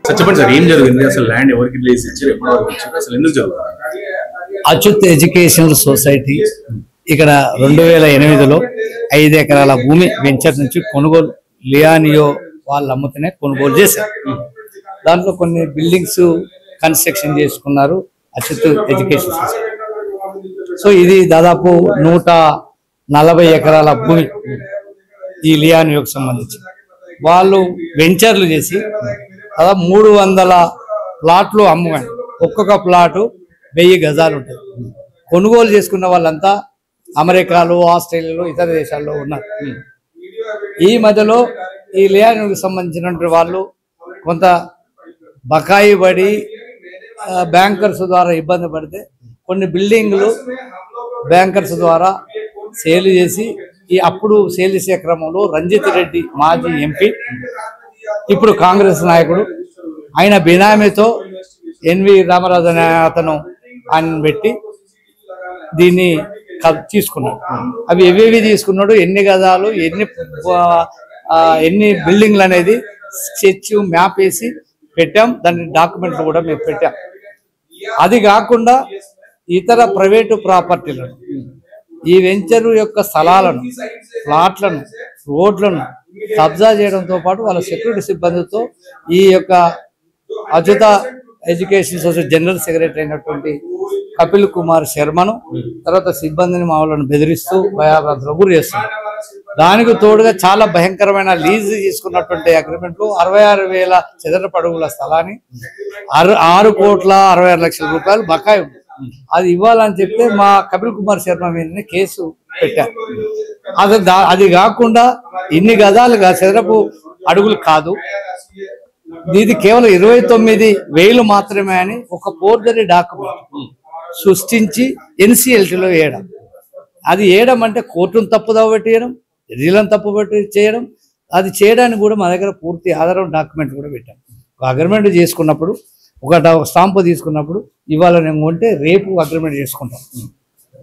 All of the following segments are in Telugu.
చెప్పండి సార్, ఏం జరిగింది అసలు? ల్యాండ్ ఎవరికి రిలీజ్ ఇచ్చారు, ఎప్పటి వరకు ఇచ్చారు, అసలు ఎందుకు జరుగుతుంది? అచ్యుత్ ఎడ్యుకేషనల్ సొసైటీ ఇక్కడ 2008లో 5 ఎకరాల భూమి వెంచర్ నుంచి కొనుగోలు లియానియో వాళ్ళు అమ్ముతూనే కొనుగోలు చేశారు. దాంట్లో కొన్ని బిల్డింగ్స్ కన్స్ట్రక్షన్ చేసుకున్నారు అచ్యుత్ ఎడ్యుకేషన్ సొసైటీ. సో ఇది దాదాపు 140 ఎకరాల భూమి ఈ లియానియోకి సంబంధించి వాళ్ళు వెంచర్లు చేసి అలా 300 ప్లాట్లు అమ్ముగాని ఒక్కొక్క ప్లాటు 1000 గజాలు ఉంటుంది. కొనుగోలు చేసుకున్న వాళ్ళంతా అమెరికాలో, ఆస్ట్రేలియాలో, ఇతర దేశాల్లో ఉన్నారు. ఈ మధ్యలో ఈ లియానియోకి సంబంధించినటువంటి వాళ్ళు కొంత బకాయి పడి బ్యాంకర్స్ ద్వారా ఇబ్బంది పడితే కొన్ని బిల్డింగ్లు బ్యాంకర్స్ ద్వారా సేల్ చేసి అప్పుడు సేల్ చేసే క్రమంలో రంజిత్ రెడ్డి మాజీ ఎంపీ, ఇప్పుడు కాంగ్రెస్ నాయకుడు, ఆయన బినామీతో ఎన్వి రామరాజు అనే అతను ఆయన పెట్టి దీన్ని తీసుకున్నాడు. అవి ఎవేవి తీసుకున్నాడు, ఎన్ని గదాలు, ఎన్ని బిల్డింగ్లు అనేది స్కెచ్ మ్యాప్ వేసి పెట్టాం. దాని డాక్యుమెంట్లు కూడా మేము పెట్టాం. అది కాకుండా ఇతర ప్రైవేటు ప్రాపర్టీలను, ఈ వెంచర్ యొక్క స్థలాలను, ప్లాట్లను, రోడ్లను కబ్జా చేయడంతో పాటు వాళ్ళ సెక్యూరిటీ సిబ్బందితో ఈ యొక్క Achyuta education society general secretary అయినటువంటి కపిల్ కుమార్ శర్మను, తర్వాత సిబ్బందిని మామూలను బెదిరిస్తూ భయాభ్రాంతులకు గురి చేస్తున్నారు. దానికి తోడుగా చాలా భయంకరమైన లీజ్ తీసుకున్నటువంటి అగ్రిమెంట్లు 66,000 చదరపు అడుగుల స్థలాన్ని 6,66,00,000 రూపాయలు బకాయి ఉంది. అది ఇవ్వాలని చెప్తే మా కపిల్ కుమార్ శర్మ మీదనే కేసు పెట్టారు. అది కాకుండా ఇన్ని గదాలుగా చదరపు అడుగులు కాదు, ఇది కేవలం 29,000 మాత్రమే అని ఒక ఫోర్జరీ డాక్యుమెంట్ సృష్టించి ఎన్సిఎల్టీలో వేయడం. అది వేయడం అంటే కోర్టును తప్పుదోవ పెట్టేయడం, రీలను తప్పుబట్టి చేయడం. అది చేయడానికి కూడా మా దగ్గర పూర్తి ఆధారం డాక్యుమెంట్ కూడా పెట్టాం. ఒక అగ్రిమెంట్ చేసుకున్నప్పుడు, ఒక స్టాంపు తీసుకున్నప్పుడు ఇవాళ నేను కొంటే రేపు అగ్రిమెంట్ చేసుకుంటాం,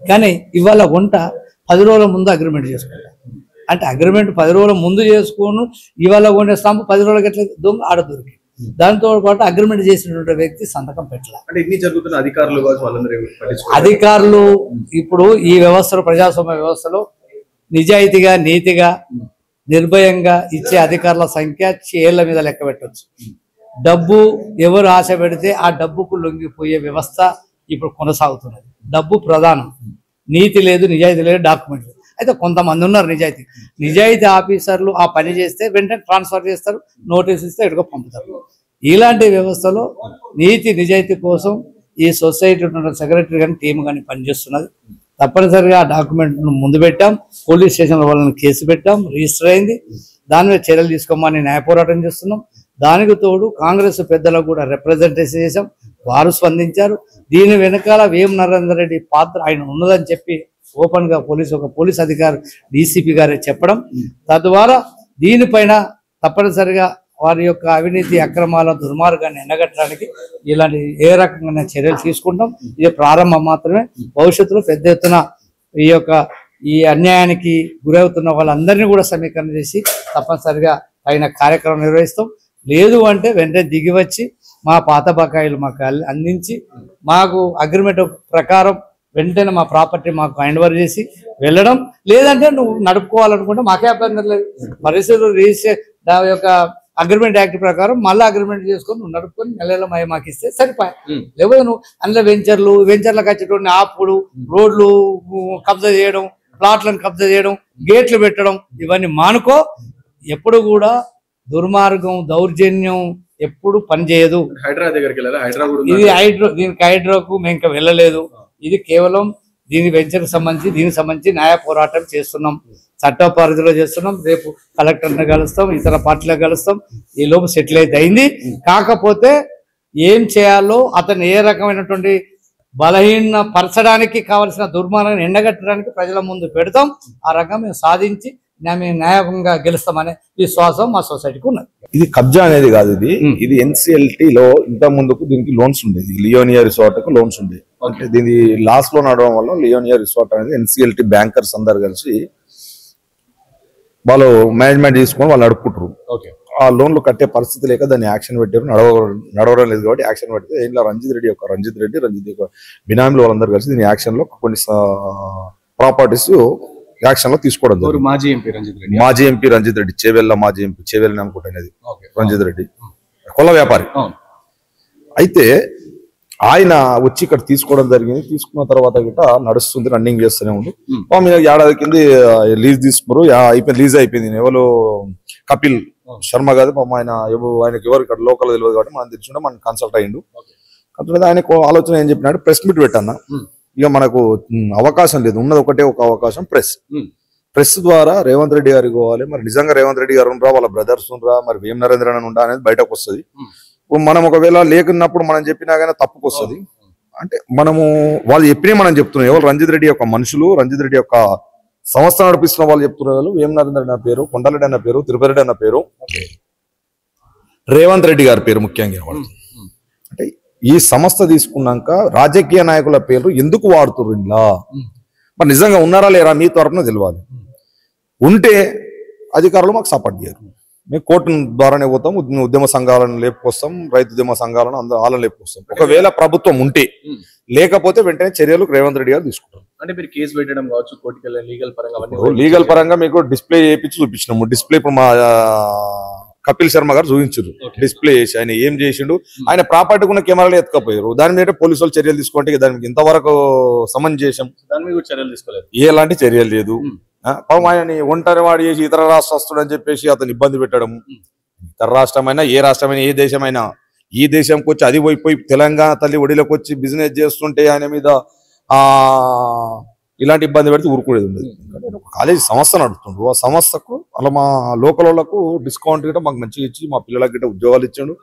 కానీ ఇవాళ కొంట 10 రోజుల ముందు అగ్రిమెంట్ చేసుకుంటాం. అంటే అగ్రిమెంట్ 10 రోజుల ముందు చేసుకోను, ఇవాళ కొంటే స్టాంపు 10 రోజులకి ఎట్లా దొంగ ఆడ దొరికి. దాంతో పాటు అగ్రిమెంట్ చేసినటువంటి వ్యక్తి సంతకం పెట్టాలి. అంటే ఇన్ని జరుగుతున్న అధికారులు ఇప్పుడు ఈ వ్యవస్థలో, ప్రజాస్వామ్య వ్యవస్థలో నిజాయితీగా, నీతిగా, నిర్భయంగా ఇచ్చే అధికారుల సంఖ్య చేళ్ల మీద లెక్క పెట్టవచ్చు. డబ్బు ఎవరు ఆశ పెడితే ఆ డబ్బుకు లొంగిపోయే వ్యవస్థ ఇప్పుడు కొనసాగుతున్నది. డబ్బు ప్రధానం, నీతి లేదు, నిజాయితీ లేదు, డాక్యుమెంట్ లేదు. అయితే కొంతమంది ఉన్నారు నిజాయితీ ఆఫీసర్లు ఆ పని చేస్తే వెంటనే ట్రాన్స్ఫర్ చేస్తారు, నోటీస్ ఇస్తే ఎడుకో పంపుతారు. ఇలాంటి వ్యవస్థలో నీతి నిజాయితీ కోసం ఈ సొసైటీ ఉన్న సెక్రటరీ కానీ టీం కానీ పనిచేస్తున్నది. తప్పనిసరిగా ఆ డాక్యుమెంట్ను ముందు పెట్టాం, పోలీస్ స్టేషన్లో వాళ్ళని కేసు పెట్టాం, రిజిస్టర్ అయింది. దాని మీద చర్యలు తీసుకోమని న్యాయ పోరాటం చేస్తున్నాం. దానికి తోడు కాంగ్రెస్ పెద్దలకు కూడా రిప్రజెంటేషన్ చేశాం, వారు స్పందించారు. దీని వెనకాల వేం నరేందర్ రెడ్డి పాత్ర ఆయన ఉన్నదని చెప్పి ఓపెన్ గా ఒక పోలీస్ అధికారి డీసీపీ గారే చెప్పడం, తద్వారా దీనిపైన తప్పనిసరిగా వారి యొక్క అవినీతి, అక్రమాల, దుర్మార్గాన్ని ఎండగట్టడానికి ఇలాంటి ఏ రకంగా చర్యలు తీసుకుంటాం. ఇది ప్రారంభం మాత్రమే. భవిష్యత్తులో పెద్ద ఎత్తున ఈ అన్యాయానికి గురవుతున్న వాళ్ళందరినీ కూడా సమీకరణ చేసి తప్పనిసరిగా తగిన కార్యక్రమం నిర్వహిస్తాం. లేదు అంటే వెంటనే దిగి వచ్చి మా పాత బకాయిలు మాకు అందించి, మాకు అగ్రిమెంట్ ప్రకారం వెంటనే మా ప్రాపర్టీ మాకు హ్యాండ్ ఓవర్ చేసి వెళ్ళడం. లేదంటే నువ్వు నడుపుకోవాలనుకుంటే మాకే అభ్యంతరం లేదు. పరిస్థితులు రిజిస్టర్ యొక్క అగ్రిమెంట్ యాక్ట్ ప్రకారం మళ్ళీ అగ్రిమెంట్ చేసుకొని నువ్వు నడుపుకొని నెలలో మాకు ఇస్తే సరిపోయా. లేకపోతే నువ్వు అందులో వెంచర్లకు వచ్చేటువంటి ఆపుడు, రోడ్లు కబ్జా చేయడం, ప్లాట్లను కబ్జా చేయడం, గేట్లు పెట్టడం, ఇవన్నీ మానుకో. ఎప్పుడు కూడా దుర్మార్గం, దౌర్జన్యం ఎప్పుడు పనిచేయదు. దీనికి హైడ్రాకు మేము ఇంకా వెళ్ళలేదు. ఇది కేవలం దీని వెంచర్కి సంబంధించి, దీనికి సంబంధించి న్యాయ పోరాటం చేస్తున్నాం, చట్ట పరిధిలో చేస్తున్నాం. రేపు కలెక్టర్ని కలుస్తాం, ఇతర పార్టీలకు కలుస్తాం. ఈ లోపు సెటిల్ అయితే అయింది. కాకపోతే ఏం చేయాలో అతను ఏ రకమైనటువంటి బలహీన పరచడానికి కావలసిన దుర్మార్గాన్ని ఎండగట్టడానికి ప్రజల ముందు పెడతాం. ఆ రకంగా మేము సాధించి మేము న్యాయంగా గెలుస్తామనే విశ్వాసం మా సొసైటీకి ఉన్నది. ఇది కబ్జా అనేది కాదు, ఇది NCLT లో ఇంత ముందుకు దీనికి లోన్స్ ఉండేది. లియోనియా రిసార్ట్ కు లోన్స్ ఉండేది. అంటే దీని లాస్ లో నడవడం వల్ల లియోనియా రిసార్ట్ అనేది NCLT బ్యాంకర్స్ అందరు కలిసి వాళ్ళు మేనేజ్మెంట్ తీసుకొని వాళ్ళు నడుపుకుంటారు. ఆ లోన్లు కట్టే పరిస్థితి లేక దాన్ని యాక్షన్ పెట్టారు, నడవడం లేదు కాబట్టి యాక్షన్ పెడితే ఇలా రంజిత్ రెడ్డి యొక్క బినామీలు వాళ్ళందరూ కలిసి దీని యాక్షన్ లో కొన్ని ప్రాపర్టీస్ యాక్షన్ లో తీసుకోవడం జరిగింది. మాజీ ఎంపీ రంజిత్ రెడ్డి, చేవెళ్ళ మాజీ ఎంపీ, చేవెళ్ళని అనుకుంటున్నది రంజిత్ రెడ్డి, కొల్ల వ్యాపారి. అయితే ఆయన వచ్చి ఇక్కడ తీసుకోవడం జరిగింది. తీసుకున్న తర్వాత గిట్ట నడుస్తుంది, రన్నింగ్ చేస్తూనే ఉంది. మీద ఏడాది కింద లీజ్ తీసుకున్నారు, లీజ్ అయిపోయింది. ఎవరు కపిల్ శర్మ కాదు పాపం, ఆయనకి ఎవరు ఇక్కడ లోకల్ తెలియదు కాబట్టి మనం తెలుసుకుంటే మనం కన్సల్ట్ అయ్యిండు. కన్సల్ట్ ఆయనకు ఆలోచన ఏం చెప్పినాడు, ప్రెస్ మీట్ పెట్టన్నా, ఇక మనకు అవకాశం లేదు, ఉన్నది ఒకటే ఒక అవకాశం ప్రెస్ ద్వారా రేవంత్ రెడ్డి గారికి పోవాలి. మరి నిజంగా రేవంత్ రెడ్డి గారు ఉండరా, వాళ్ళ బ్రదర్స్ ఉండరా, మరి వేం నరేంద్రన్ ఉండా అనేది బయటకు వస్తుంది. ఇప్పుడు మనం ఒకవేళ లేకున్నప్పుడు మనం చెప్పినా కానీ తప్పుకు వస్తుంది. అంటే మనము వాళ్ళు చెప్పినా మనం చెప్తున్నాం, ఎవరు రంజిత్ రెడ్డి యొక్క మనుషులు, రంజిత్ రెడ్డి యొక్క సంస్థ నడిపిస్తున్న వాళ్ళు చెప్తున్నారు. వేం నరేంద్ర అన్న పేరు, కొండరెడ్డి అన్న పేరు, తిరుపతి రెడ్డి అన్న పేరు, రేవంత్ రెడ్డి గారి పేరు ముఖ్యంగా వాళ్ళు. అంటే ఈ సంస్థ తీసుకున్నాక రాజకీయ నాయకుల పేర్లు ఎందుకు వాడుతున్నారు ఇలా? మరి నిజంగా ఉన్నారా లేరా మీ తరపున తెలియాలి. ఉంటే అధికారులు మాకు సపోర్ట్ చేయరు, మేము కోర్టు ద్వారానే పోతాం, ఉద్యమ సంఘాలను లేపుకొస్తాం, రైతు ఉద్యమ సంఘాలను వాళ్ళని లేపుకొస్తాం. ఒకవేళ ప్రభుత్వం ఉంటే, లేకపోతే వెంటనే చర్యలు రేవంత్ రెడ్డి గారు తీసుకుంటారు. అంటే మీరు కేసు పెట్టడం కావచ్చు, కోర్టుకెళ్ళి లీగల్ పరంగా మీకు డిస్ప్లే చేయించి చూపించినాము. డిస్ప్లే ఇప్పుడు మా కపిల్ శర్మ గారు చూపించారు, డిస్ప్లే చేసి ఆయన ఏం చేసిండు, ఆయన ప్రాపర్టీ ఉన్న కెమెరాలు ఎత్తుకపోయారు. దాని మీద పోలీసు వాళ్ళు చర్యలు తీసుకుంటే దానికి ఇంతవరకు సమన్ చేసాం, దాని మీద చర్యలు తీసుకోలేదు, ఎలాంటి చర్యలు లేదు. పాపం ఆయనని ఒంటరి వాడు చేసి ఇతర రాష్ట్రస్తుడు అని చెప్పేసి అతను ఇబ్బంది పెట్టడం. ఇతర రాష్ట్రమైనా ఏ రాష్ట్రమైనా ఏ దేశమైనా, ఈ దేశంకి వచ్చి అది పోయి తెలంగాణ తల్లి ఒడిలోకి వచ్చి బిజినెస్ చేస్తుంటే ఆయన మీద ఇలాంటి ఇబ్బంది పెడితే ఊరుకునేది ఉండదు. కాలేజీ సంస్థ నడుస్తుండ్రు, ఆ సంస్థకు అలా మా లోకల్ వాళ్ళకు డిస్కౌంట్ గిట్ట మాకు మంచిగా ఇచ్చి మా పిల్లలకి గిట్ట ఉద్యోగాలు ఇచ్చాడు,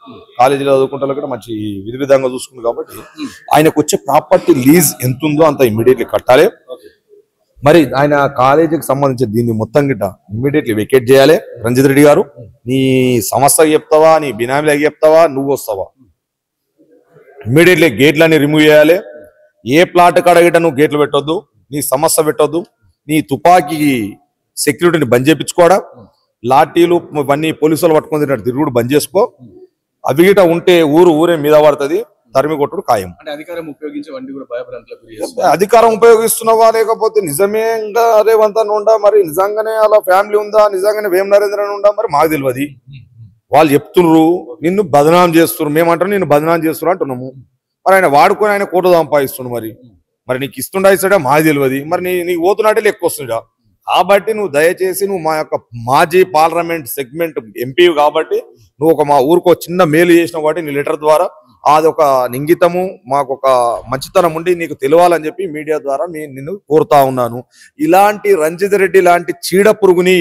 కాలేజీలో చదువుకుంటే కూడా మంచి విధి విధంగా చూసుకుంది. కాబట్టి ఆయనకు వచ్చే ప్రాపర్టీ లీజ్ ఎంత ఉందో అంత ఇమ్మీడియట్లీ కట్టాలి. మరి ఆయన కాలేజీకి సంబంధించి దీన్ని మొత్తం గిట్ట ఇమ్మీడియట్లీ వెకేట్ చేయాలి. రంజిత్ రెడ్డి గారు నీ సంస్థకి చెప్తావా, నీ బినామీలకి చెప్తావా, నువ్వు వస్తావా, ఇమ్మీడియట్లీ గేట్లన్నీ రిమూవ్ చేయాలి. ఏ ప్లాట్ కాడ గిట్ట నువ్వు గేట్లు పెట్టొద్దు, నీ సమస్య పెట్టొద్దు, నీ తుపాకీ సెక్యూరిటీని బంద్ చేయించుకోవడం, లాఠీలు ఇవన్నీ పోలీసులు పట్టుకుని తిరుగుడు బంద్ చేసుకో. అవి గిట ఉంటే ఊరే మీద పడుతుంది, తరిమి కొట్టుడు ఖాయం. అధికారం ఉపయోగించే వంటి కూడా భయభ్రాంతులకు అధికారం ఉపయోగిస్తున్నావా, లేకపోతే నిజమే రేవంత్ అన్న ఉండా, మరి నిజంగానే అలా ఫ్యామిలీ ఉందా, నిజంగానే వేం నరేంద్రన్ ఉండా, మరి మాకు తెలియదు. వాళ్ళు చెప్తున్నారు నిన్ను బదనాం చేస్తున్నారు, మేమంటారు నిన్ను బదనాం చేస్తున్నారు అంటున్నాము. మరి ఆయన వాడుకొని ఆయన కోట సంపాదిస్తున్నాడు. మరి నీకు ఇస్తుండా ఇస్తాడా మాకు తెలియదు. మరి నీకు పోతున్నట్టే లెక్క వస్తుందా. కాబట్టి నువ్వు దయచేసి నువ్వు మా యొక్క మాజీ పార్లమెంట్ సెగ్మెంట్ ఎంపీ కాబట్టి నువ్వు ఒక మా ఊరికి చిన్న మేలు చేసిన వాటి నీ లెటర్ ద్వారా అదొక ఇంగితము, మాకు ఒక మంచితనం ఉండి నీకు తెలియాలని చెప్పి మీడియా ద్వారా నిన్ను కోరుతా ఉన్నాను. ఇలాంటి రంజిత్ రెడ్డి లాంటి చీడ పురుగుని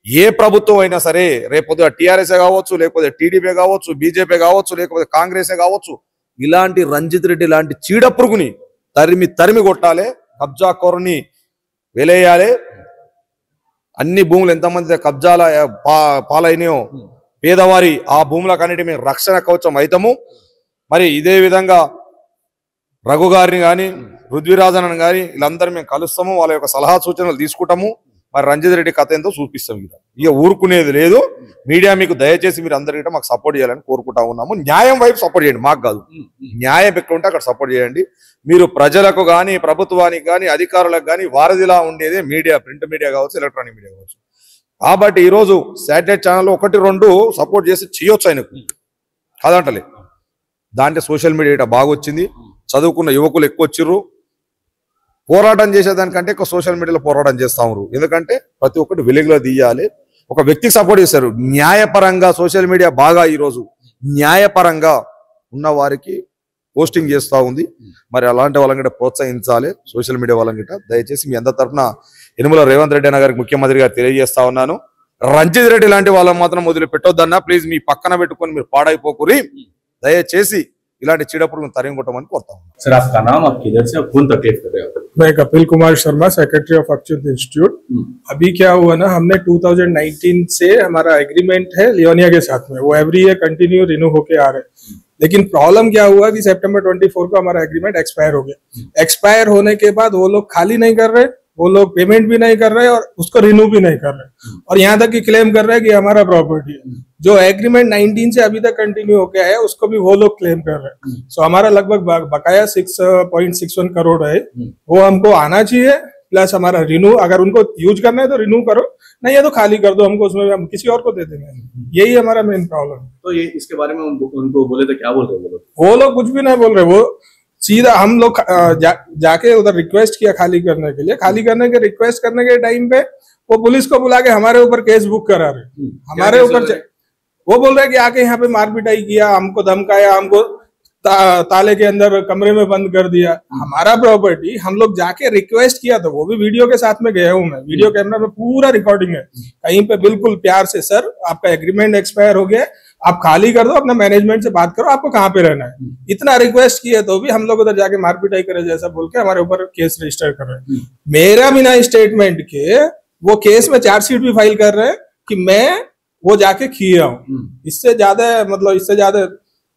ఏ ప్రభుత్వం అయినా సరే, రేపు టీఆర్ఎస్ కావచ్చు, లేకపోతే టీడీపీ కావచ్చు, బీజేపీ కావచ్చు, లేకపోతే కాంగ్రెస్ కావచ్చు, ఇలాంటి రంజిత్ రెడ్డి లాంటి చీడ పురుగుని తరిమి కొట్టాలి, కబ్జా కోరని వెలేయాలి. అన్ని భూములు ఎంతమంది కబ్జాల పాలైనయో పేదవారి ఆ భూములకన్నిటి మేము రక్షణ కవచం అవుతాము. మరి ఇదే విధంగా రఘు గారిని కానీ పృథ్వీరాజన్ కానీ వీళ్ళందరూ మేము కలుస్తాము, వాళ్ళ యొక్క సలహా సూచనలు తీసుకుంటాము. మరి రంజిత్ రెడ్డి కథ ఎంతో చూపిస్తాం. ఇక ఊరుకునేది లేదు. మీడియా మీకు దయచేసి మీరు అందరికీ మాకు సపోర్ట్ చేయాలని కోరుకుంటా ఉన్నాము. న్యాయం వైపు సపోర్ట్ చేయండి, మాకు కాదు. న్యాయం ఎక్కడ ఉంటే అక్కడ సపోర్ట్ చేయండి. మీరు ప్రజలకు కానీ ప్రభుత్వానికి కానీ అధికారులకు కానీ వారధిలా ఉండేదే మీడియా, ప్రింట్ మీడియా కావచ్చు, ఎలక్ట్రానిక్ మీడియా కావచ్చు. కాబట్టి ఈరోజు శాటిలైట్ ఛానల్ 1-2 సపోర్ట్ చేసి చేయొచ్చు ఆయనకు, కాదంటలే. దాంట్లో సోషల్ మీడియా బాగా వచ్చింది, చదువుకున్న యువకులు ఎక్కువ వచ్చిర్రు. పోరాటం చేసేదానికంటే ఎక్కువ సోషల్ మీడియాలో పోరాటం చేస్తా ఉన్నారు. ఎందుకంటే ప్రతి ఒక్కటి వెలుగులో తీయాలి. ఒక వ్యక్తికి సపోర్ట్ చేశారు. న్యాయపరంగా సోషల్ మీడియా బాగా ఈరోజు న్యాయపరంగా ఉన్న వారికి పోస్టింగ్ చేస్తూ ఉంది. మరి అలాంటి వాళ్ళని కూడా ప్రోత్సహించాలి సోషల్ మీడియా వాళ్ళని గిట్ట. దయచేసి మీ అందరి తరఫున యనమల రేవంత్ రెడ్డి అన్న గారికి ముఖ్యమంత్రి గారు తెలియజేస్తా ఉన్నాను. రంజిత్ రెడ్డి లాంటి వాళ్ళని మాత్రం వదిలి పెట్టొద్దన్నా, ప్లీజ్ మీ పక్కన పెట్టుకొని మీరు పాడైపోకురి. దయచేసి इलांటి చీడపురుగును తరిమి కొట్టమని కోరుతా ఉన్నాను. सर आपका नाम, आप किधर से, कौन तकलीफ कर रहे हो? मैं Kapil Kumar Sharma, secretary of Achyut institute. अभी क्या हुआ ना, हमने 2019 से हमारा एग्रीमेंट है लियोनिया के साथ में, वो एवरी ईयर कंटिन्यू रिन्यू होके आ रहे हैं। लेकिन प्रॉब्लम क्या हुआ कि सितंबर 24 को हमारा एग्रीमेंट एक्सपायर हो गया। एक्सपायर होने के बाद वो लोग खाली नहीं कर रहे वो लोग पेमेंट भी नहीं कर रहे और उसको रिन्यू भी नहीं कर रहे, और यहाँ तक कि क्लेम कर रहे हैं कि हमारा प्रॉपर्टी है। जो एग्रीमेंट 19 से अभी तक कंटिन्यू होके आया उसको भी वो लोग क्लेम कर रहे हैं। सो हमारा लगभग बकाया 6.61 करोड़ है, वो हमको आना चाहिए। प्लस हमारा रिन्यू, अगर उनको यूज करना है तो रिन्यू करो, नहीं है तो खाली कर दो हमको, उसमें हम किसी और को दे देंगे। यही हमारा मेन प्रॉब्लम है। तो ये इसके बारे में उनको बोले तो क्या बोल रहे हैं वो लोग कुछ भी नहीं बोल रहे। वो सीधा हम लोग जाके उधर रिक्वेस्ट किया खाली करने के लिए। खाली करने के रिक्वेस्ट करने के टाइम पे वो पुलिस को बुला के हमारे ऊपर केस बुक करा रहे, हमारे ऊपर। वो बोल रहे कि आके यहाँ पे मारपिटाई किया, हमको धमकाया, हमको ताले के अंदर कमरे में बंद कर दिया। हमारा प्रॉपर्टी हम लोग जाके रिक्वेस्ट किया था, वो भी वीडियो के साथ में गया हूँ मैं, वीडियो कैमरा में पूरा रिकॉर्डिंग है। कहीं पे बिल्कुल प्यार से, सर आपका एग्रीमेंट एक्सपायर हो गया, आप खाली कर दो, अपना मैनेजमेंट से बात करो, आपको कहाँ पे रहना है। इतना रिक्वेस्ट किया तो भी हम लोग उधर जाके मारपिटाई करे जैसा बोल के हमारे ऊपर केस रजिस्टर कर रहे हैं। मेरा बिना स्टेटमेंट के वो केस में चार्जशीट भी फाइल कर रहे हैं कि मैं वो जाके किया हूँ। इससे ज्यादा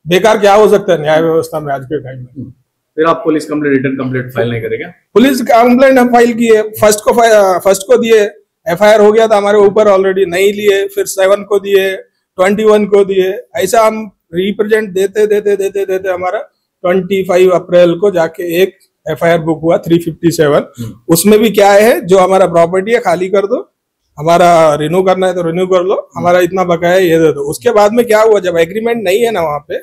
बेकार क्या हो सकता है न्याय व्यवस्था में आज के टाइम में। फिर आप police complaint, return complaint file नहीं करेगा? पुलिस कंप्लेंट हम फाइल किए, फर्स्ट को दिए, एफआईआर हो गया था हमारे ऊपर ऑलरेडी, नहीं लिए, फिर 7 को दिए, 21 को दिए। ऐसा हम रिप्रेजेंट देते हमारा 25 अप्रैल को जाके एक एफआईआर बुक हुआ 357। उसमें भी क्या है, जो हमारा प्रॉपर्टी है खाली कर दो, हमारा रिन्यू करना है तो रिन्यू कर लो, हमारा इतना बकाया है ये दे दो। उसके बाद में क्या हुआ, जब एग्रीमेंट नहीं है ना वहां पे,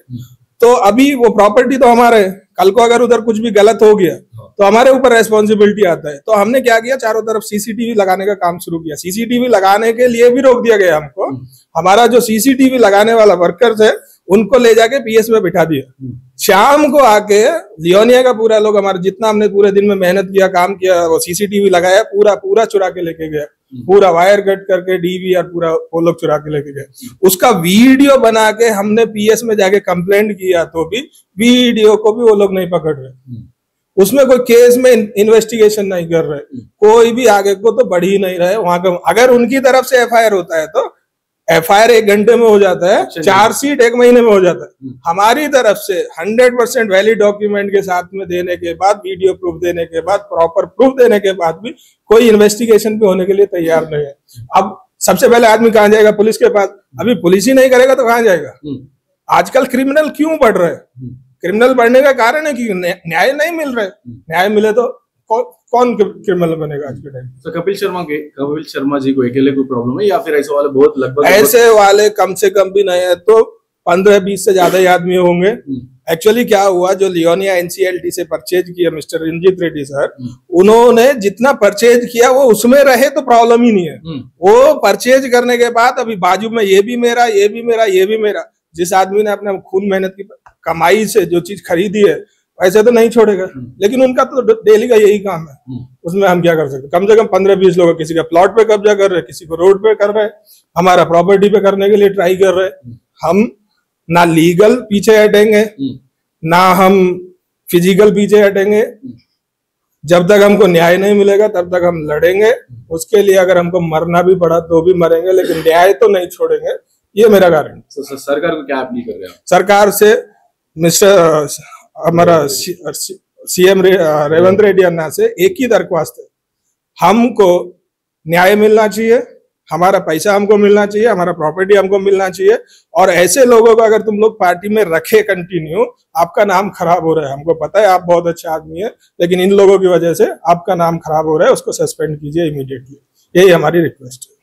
तो अभी वो प्रॉपर्टी तो हमारा है, कल को अगर उधर कुछ भी गलत हो गया तो हमारे ऊपर रेस्पॉन्सिबिलिटी आता है। तो हमने क्या किया, चारों तरफ सीसीटीवी लगाने का काम शुरू किया। सीसीटीवी लगाने के लिए भी रोक दिया गया हमको। हमारा जो सीसीटीवी लगाने वाला वर्कर्स है उनको ले जाके पीएस में बिठा दिया। शाम को आके लियोनिया का पूरा लोग, हमारा जितना हमने पूरे दिन में मेहनत किया, काम किया, वो सीसीटीवी लगाया, पूरा चुरा के लेके गया, पूरा वायर कट करके डीवीआर पूरा वो लोग चुरा के लेके गए। उसका वीडियो बना के हमने पीएस में जाके कंप्लेंट किया तो भी वीडियो को भी वो लोग नहीं पकड़ रहे। उसमें कोई केस में इन्वेस्टिगेशन नहीं कर रहे, कोई भी आगे को तो बढ़ ही नहीं रहे। वहां का अगर उनकी तरफ से एफआईआर होता है तो एफआईआर 1 घंटे में हो जाता है, चार्जशीट 1 महीने में हो जाता है। हमारी तरफ से 100% वैलिड डॉक्यूमेंट के साथ में देने के बाद, वीडियो प्रूफ देने के बाद, प्रॉपर प्रूफ देने के बाद भी कोई इन्वेस्टिगेशन भी होने के लिए तैयार नहीं है। अब सबसे पहले आदमी कहाँ जाएगा, पुलिस के पास। अभी पुलिस ही नहीं करेगा तो कहाँ जाएगा। आजकल क्रिमिनल क्यों बढ़ रहे हैं? क्रिमिनल बढ़ने का कारण है कि न्याय नहीं मिल रहा है। न्याय मिले तो कौन क्रिमिनल बनेगा आज के टाइम। तो कपिल शर्मा जी को अकेले कोई प्रॉब्लम है या फिर ऐसे वाले बहुत लगभग ऐसे वाले कम से कम भी नहीं है तो 15-20 से ज्यादा ही आदमी होंगे। एक्चुअली क्या हुआ, जो लियोनिया एनसीएलटी से परचेज किया मिस्टर रंजीत रेड्डी सर, उन्होंने जितना परचेज किया वो उसमें रहे तो प्रॉब्लम ही नहीं है। वो परचेज करने के बाद अभी बाजू में ये भी मेरा, ये भी मेरा, ये भी मेरा। जिस आदमी ने अपने खून मेहनत की कमाई से जो चीज खरीदी है ऐसे तो नहीं छोड़ेगा, लेकिन उनका तो डेली का यही काम है। उसमें हम क्या कर सकते। कम से कम 15-20 लोग किसी का प्लॉट पे कब्जा कर रहे, किसी को रोड पे कर रहे, हमारा प्रॉपर्टी पे करने के लिए ट्राई कर रहे। हम ना लीगल पीछे हटेंगे ना हम फिजिकल पीछे हटेंगे। जब तक हमको न्याय नहीं मिलेगा तब तक हम लड़ेंगे। उसके लिए अगर हमको मरना भी पड़ा तो भी मरेंगे, लेकिन न्याय तो नहीं छोड़ेंगे। ये मेरा कारण। सरकार को क्या अपील कर रहे हैं? सरकार से मिस्टर हमारा सीएम रेवंत रेड्डी अन्ना से एक ही दरख्वास्त है, हमको न्याय मिलना चाहिए, हमारा पैसा हमको मिलना चाहिए, हमारा प्रॉपर्टी हमको मिलना चाहिए। और ऐसे लोगों को अगर तुम लोग पार्टी में रखे कंटिन्यू, आपका नाम खराब हो रहा है। हमको पता है आप बहुत अच्छे आदमी है, लेकिन इन लोगों की वजह से आपका नाम खराब हो रहा है, उसको सस्पेंड कीजिए इमीडिएटली। यही हमारी रिक्वेस्ट है।